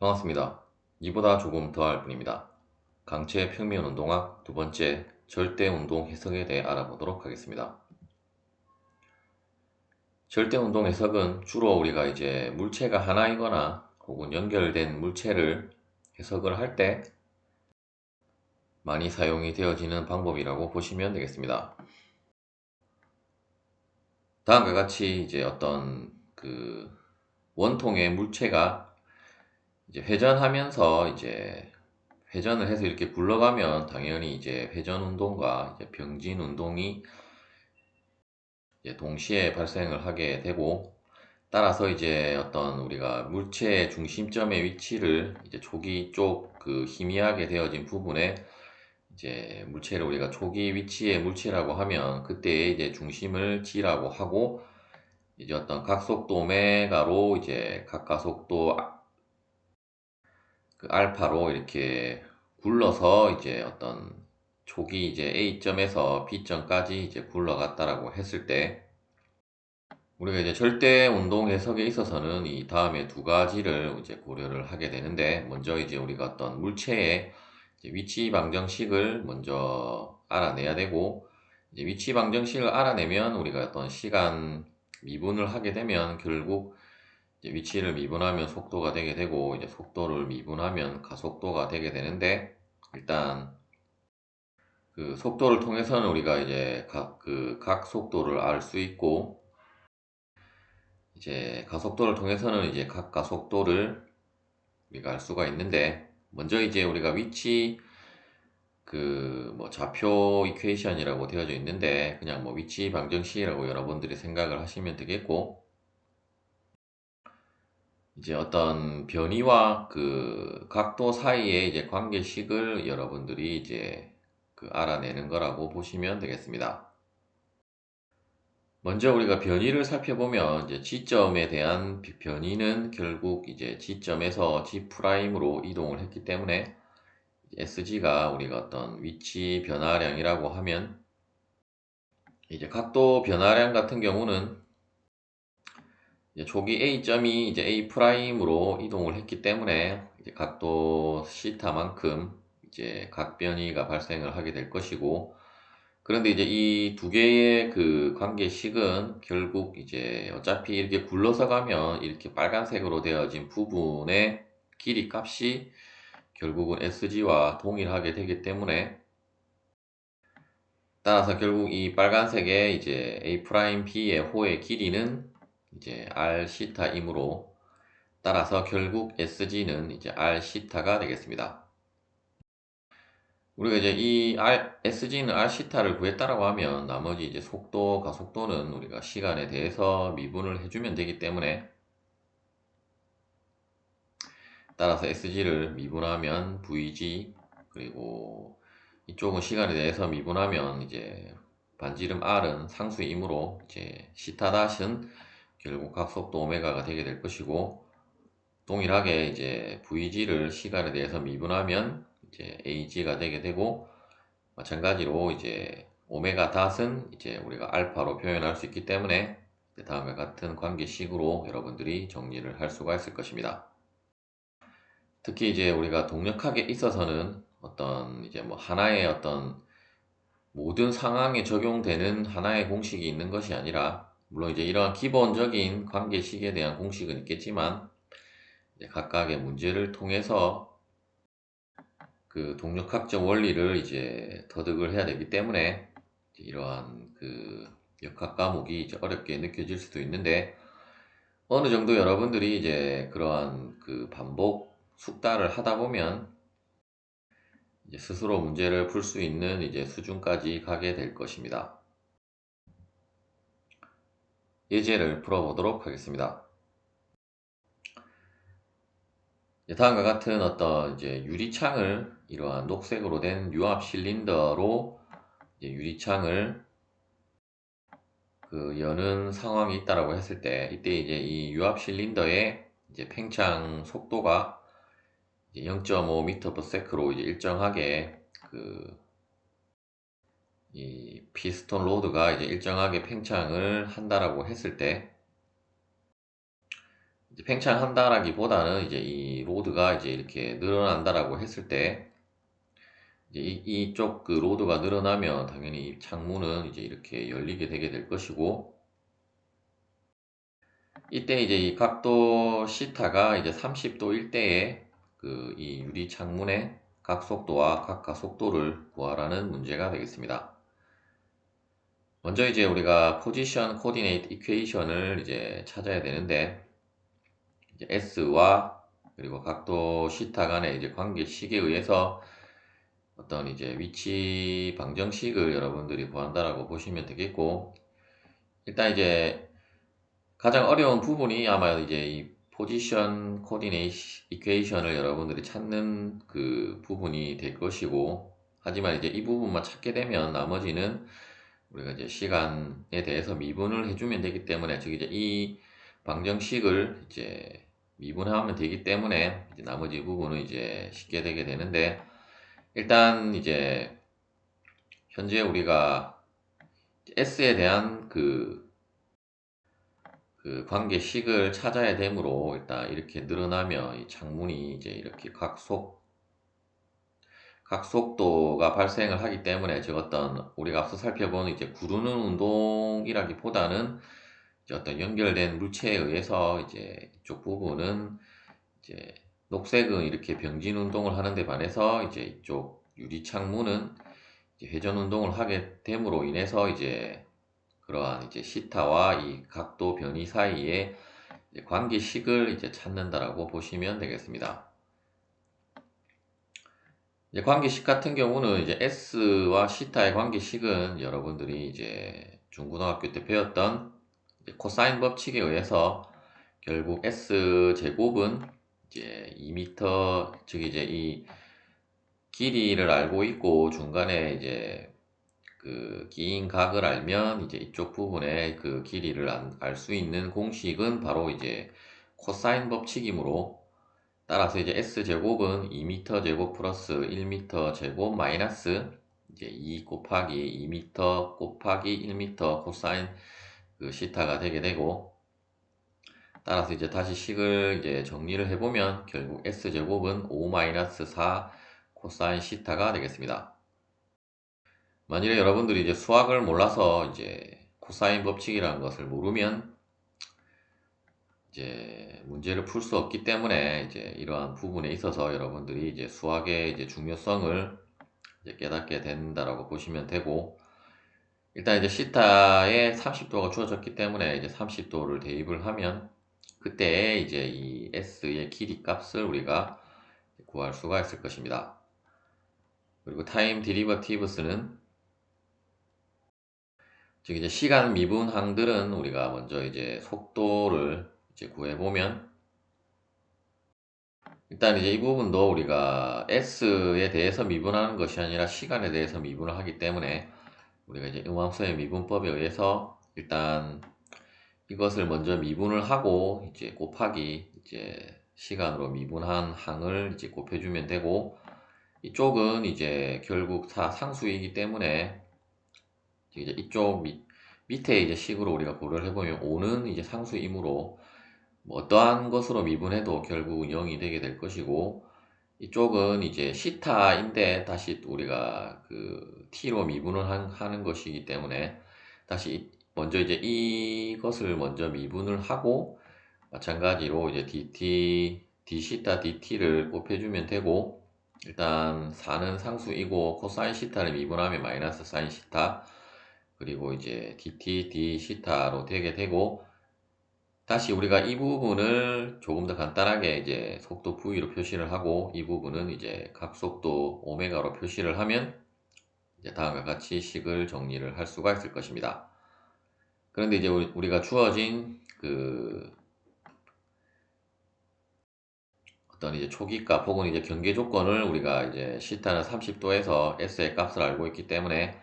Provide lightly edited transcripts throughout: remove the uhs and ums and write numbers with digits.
반갑습니다. 이보다 조금 더 할 뿐입니다. 강체 평면운동학 두 번째 절대운동 해석에 대해 알아보도록 하겠습니다. 절대운동 해석은 주로 우리가 이제 물체가 하나이거나 혹은 연결된 물체를 해석을 할 때 많이 사용이 되어지는 방법이라고 보시면 되겠습니다. 다음과 같이 이제 어떤 원통의 물체가 이제 회전하면서 이제 회전을 해서 이렇게 굴러가면 당연히 이제 회전 운동과 이제 병진 운동이 이제 동시에 발생을 하게 되고, 따라서 이제 어떤 우리가 물체의 중심점의 위치를 이제 초기 쪽 희미하게 되어진 부분에 이제 물체를 우리가 초기 위치의 물체라고 하면 그때에 이제 중심을 G라고 하고, 이제 어떤 각속도 오메가로 이제 각가속도 알파로 이렇게 굴러서 이제 어떤 초기 이제 A점에서 B점까지 이제 굴러갔다라고 했을 때, 우리가 이제 절대 운동 해석에 있어서는 이 다음에 두 가지를 이제 고려를 하게 되는데, 먼저 이제 우리가 어떤 물체의 이제 위치 방정식을 먼저 알아내야 되고, 이제 위치 방정식을 알아내면 우리가 어떤 시간 미분을 하게 되면 결국 이제 위치를 미분하면 속도가 되게 되고, 이제 속도를 미분하면 가속도가 되게 되는데, 일단 속도를 통해서는 우리가 이제 각 속도를 알 수 있고, 이제 가속도를 통해서는 이제 각 가속도를 우리가 알 수가 있는데, 먼저 이제 우리가 위치 뭐 좌표 이퀘이션이라고 되어져 있는데, 그냥 뭐 위치 방정식이라고 여러분들이 생각을 하시면 되겠고, 이제 어떤 변이와 각도 사이의 이제 관계식을 여러분들이 이제 알아내는 거라고 보시면 되겠습니다. 먼저 우리가 변이를 살펴보면 이제 G점에 대한 변이는 결국 이제 G점에서 G'으로 이동을 했기 때문에 SG가 우리가 어떤 위치 변화량이라고 하면, 이제 각도 변화량 같은 경우는 이제 초기 A점이 이제 A'으로 이동을 했기 때문에 이제 각도 시타만큼 이제 각변이가 발생을 하게 될 것이고, 그런데 이제 이 두 개의 관계식은 결국 이제 어차피 이렇게 굴러서 가면 이렇게 빨간색으로 되어진 부분의 길이 값이 결국은 SG와 동일하게 되기 때문에, 따라서 결국 이 빨간색의 이제 A'B의 호의 길이는 이제 R 시타이므로, 따라서 결국 SG는 이제 R 시타가 되겠습니다. 우리가 이제 이 SG는 R 시타를 구했다라고 하면 나머지 이제 속도, 가속도는 우리가 시간에 대해서 미분을 해주면 되기 때문에, 따라서 SG를 미분하면 VG, 그리고 이쪽은 시간에 대해서 미분하면 이제 반지름 R은 상수이므로 이제 시타 닷은 결국 각속도 오메가가 되게 될 것이고, 동일하게 이제 VG를 시간에 대해서 미분하면 이제 AG가 되게 되고, 마찬가지로 이제 오메가 닷은 이제 우리가 알파로 표현할 수 있기 때문에 다음과 같은 관계식으로 여러분들이 정리를 할 수가 있을 것입니다. 특히 이제 우리가 동력학에 있어서는 어떤 이제 뭐 하나의 어떤 모든 상황에 적용되는 하나의 공식이 있는 것이 아니라, 물론 이제 이러한 기본적인 관계식에 대한 공식은 있겠지만, 이제 각각의 문제를 통해서 동력학적 원리를 이제 터득을 해야 되기 때문에 이제 이러한 역학 과목이 이제 어렵게 느껴질 수도 있는데, 어느 정도 여러분들이 이제 그러한 반복 숙달을 하다 보면 이제 스스로 문제를 풀 수 있는 이제 수준까지 가게 될 것입니다. 예제를 풀어보도록 하겠습니다. 다음과 같은 어떤 이제 유리창을, 이러한 녹색으로 된 유압 실린더로 이제 유리창을 여는 상황이 있다라고 했을 때, 이때 이제 이 유압 실린더의 이제 팽창 속도가 0.5m/s로 이제 일정하게 이 피스톤 로드가 이제 일정하게 팽창을 한다라고 했을 때, 이제 팽창한다라기보다는 이제 이 로드가 이제 이렇게 늘어난다라고 했을 때 이제 이쪽 그 로드가 늘어나면 당연히 이 창문은 이제 이렇게 열리게 되게 될 것이고, 이때 이제 이 각도 시타가 이제 30도 일대에 그 이 유리 창문의 각속도와 각가속도를 구하라는 문제가 되겠습니다. 먼저 이제 우리가 포지션 코디네이트 이퀘이션을 이제 찾아야 되는데, 이제 S와 그리고 각도 시타 간의 이제 관계식에 의해서 어떤 이제 위치 방정식을 여러분들이 구한다라고 보시면 되겠고, 일단 이제 가장 어려운 부분이 아마 이제 이 포지션 코디네이션 이퀘이션을 여러분들이 찾는 그 부분이 될 것이고, 하지만 이제 이 부분만 찾게 되면 나머지는 우리가 이제 시간에 대해서 미분을 해주면 되기 때문에, 즉 이제 이 방정식을 이제 미분하면 되기 때문에 이제 나머지 부분은 이제 쉽게 되게 되는데, 일단 이제 현재 우리가 S에 대한 그 관계식을 찾아야 되므로, 일단 이렇게 늘어나면 이 창문이 이제 이렇게 각속도가 발생을 하기 때문에, 즉 어떤 우리가 앞서 살펴본 이제 구르는 운동이라기보다는 이제 어떤 연결된 물체에 의해서 이제 이쪽 부분은 이제 녹색은 이렇게 병진 운동을 하는데 반해서 이제 이쪽 유리 창문은 이제 회전 운동을 하게 됨으로 인해서 이제 그러한 이제 시타와 이 각도 변이 사이에 이제 관계식을 이제 찾는다라고 보시면 되겠습니다. 이제 관계식 같은 경우는 이제 S와 시타의 관계식은 여러분들이 이제 중고등학교 때 배웠던 이제 코사인 법칙에 의해서 결국 S 제곱은 이제 2m, 즉 이제 이 길이를 알고 있고 중간에 이제 그 긴 각을 알면 이제 이쪽 부분의 그 길이를 알 수 있는 공식은 바로 이제 코사인 법칙이므로, 따라서 이제 S제곱은 2m 제곱 플러스 1m 제곱 마이너스 이제 2 곱하기 2m 곱하기 1m 코사인 그 시타가 되게 되고, 따라서 이제 다시 식을 이제 정리를 해보면 결국 S제곱은 5-4 코사인 시타가 되겠습니다. 만일에 여러분들이 이제 수학을 몰라서 이제 코사인 법칙이라는 것을 모르면 이제 문제를 풀 수 없기 때문에, 이제 이러한 부분에 있어서 여러분들이 이제 수학의 이제 중요성을 이제 깨닫게 된다라고 보시면 되고, 일단 이제 시타에 30도가 주어졌기 때문에 이제 30도를 대입을 하면 그때 이제 이 S의 길이 값을 우리가 구할 수가 있을 것입니다. 그리고 타임 디리버티브스는, 즉 이제 시간 미분항들은 우리가 먼저 이제 속도를 이제 구해보면, 일단 이제 이 부분도 우리가 S에 대해서 미분하는 것이 아니라 시간에 대해서 미분을 하기 때문에 우리가 이제 음함수의 미분법에 의해서 일단 이것을 먼저 미분을 하고 이제 곱하기 이제 시간으로 미분한 항을 이제 곱해주면 되고, 이쪽은 이제 결국 다 상수이기 때문에 이제 이쪽 밑에 이제 식으로 우리가 고려를 해보면 5는 이제 상수이므로 뭐 어떠한 것으로 미분해도 결국 0이 되게 될 것이고, 이쪽은 이제 시타인데 다시 우리가 그 t로 미분을 하는 것이기 때문에 다시 먼저 이제 이것을 먼저 미분을 하고, 마찬가지로 이제 dt, d시타 dt를 곱해주면 되고, 일단 4는 상수이고 코사인 시타를 미분하면 마이너스 사인 시타, 그리고 이제 dt d 시타로 되게 되고, 다시 우리가 이 부분을 조금 더 간단하게 이제 속도 v로 표시를 하고, 이 부분은 이제 각속도 오메가로 표시를 하면 이제 다음과 같이 식을 정리를 할 수가 있을 것입니다. 그런데 이제 우리가 주어진 그 어떤 이제 초기값 혹은 이제 경계 조건을 우리가 이제 시타는 30도에서 S의 값을 알고 있기 때문에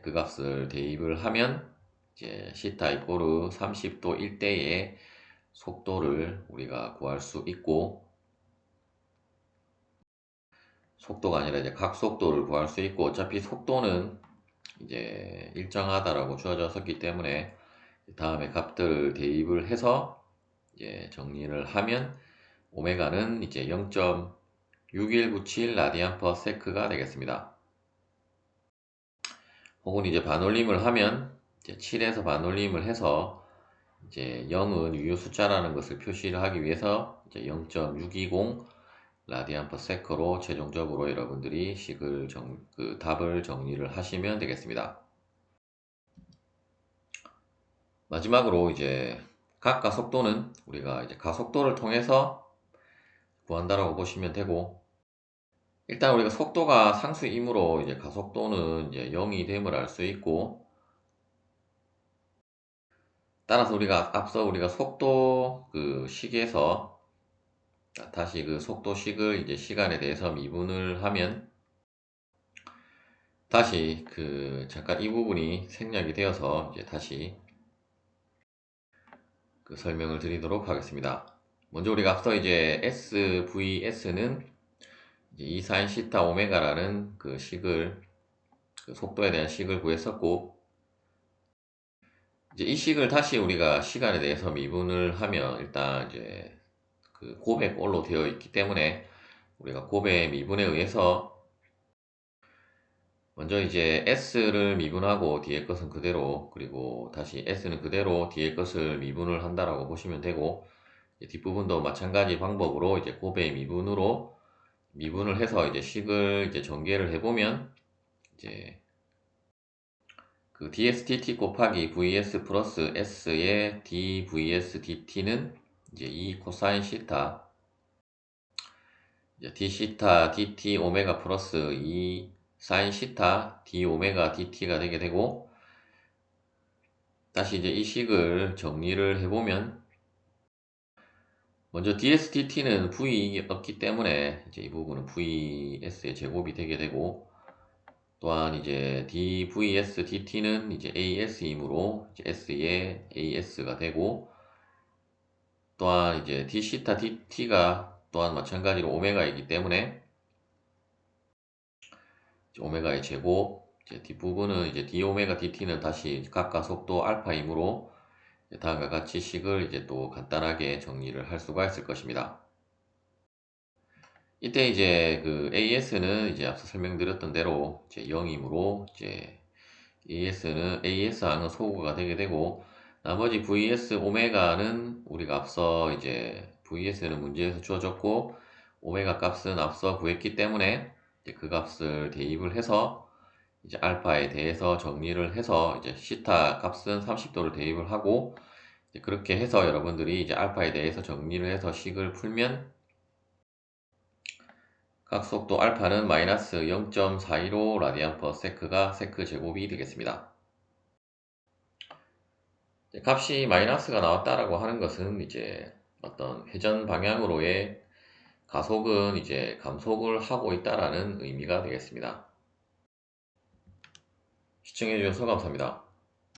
그 값을 대입을 하면 이제 시타 이꼬르 30도 일대의 속도를 우리가 구할 수 있고, 속도가 아니라 이제 각속도를 구할 수 있고, 어차피 속도는 이제 일정하다라고 주어졌었기 때문에 다음에 값들을 대입을 해서 이제 정리를 하면 오메가는 이제 0.6197 라디안 퍼 세크가 되겠습니다. 혹은 이제 반올림을 하면 이제 7에서 반올림을 해서 이제 0은 유효 숫자라는 것을 표시를 하기 위해서 이제 0.620 라디안 퍼 세커로 최종적으로 여러분들이 답을 정리를 하시면 되겠습니다. 마지막으로 이제 각각 속도는 우리가 이제 가속도를 통해서 구한다라고 보시면 되고, 일단 우리가 속도가 상수이므로 이제 가속도는 이제 0이 됨을 알 수 있고, 따라서 우리가 앞서 우리가 속도 그 식에서 다시 그 속도식을 이제 시간에 대해서 미분을 하면 다시 잠깐 이 부분이 생략이 되어서 이제 다시 설명을 드리도록 하겠습니다. 먼저 우리가 앞서 이제 SVS는 이제 2 sin 시타 오메가라는 그 식을 속도에 대한 식을 구했었고, 이제 이 식을 다시 우리가 시간에 대해서 미분을 하면 일단 이제 곱의 꼴로 되어 있기 때문에 우리가 곱의 미분에 의해서 먼저 이제 S를 미분하고 뒤에 것은 그대로, 그리고 다시 S는 그대로 뒤에 것을 미분을 한다라고 보시면 되고, 뒷부분도 마찬가지 방법으로 이제 곱의 미분으로 미분을 해서 이제 식을 이제 전개를 해보면 이제 DSDT 곱하기 VS 플러스 S의 dVS dt는 이제 2 코사인 시타 이제 d 시타 dt 오메가 플러스 2 사인 시타 d 오메가 dt가 되게 되고, 다시 이제 이 식을 정리를 해보면 먼저 dsdt는 v이 없기 때문에 이제 이 부분은 vs의 제곱이 되게 되고, 또한 이제 dvs dt는 이제 as이므로 이제 s의 as가 되고, 또한 이제 d 시타 dt가 또한 마찬가지로 오메가이기 때문에 오메가의 제곱, 이제 뒷부분은 이제 d 오메가 dt는 다시 각각 속도 알파이므로 다음과 같이 식을 이제 또 간단하게 정리를 할 수가 있을 것입니다. 이때 이제 AS는 이제 앞서 설명드렸던 대로 이제 0이므로 이제 AS항은 소구가 되게 되고, 나머지 VS 오메가는 우리가 앞서 이제 VS는 문제에서 주어졌고, 오메가 값은 앞서 구했기 때문에 이제 그 값을 대입을 해서 이제 알파에 대해서 정리를 해서 이제 시타 값은 30도를 대입을 하고, 이제 그렇게 해서 여러분들이 이제 알파에 대해서 정리를 해서 식을 풀면 각 속도 알파는 마이너스 0.415 라디안 퍼 세크가 세크 제곱이 되겠습니다. 값이 마이너스가 나왔다라고 하는 것은 이제 어떤 회전 방향으로의 가속은 이제 감속을 하고 있다라는 의미가 되겠습니다. 시청해주셔서 감사합니다.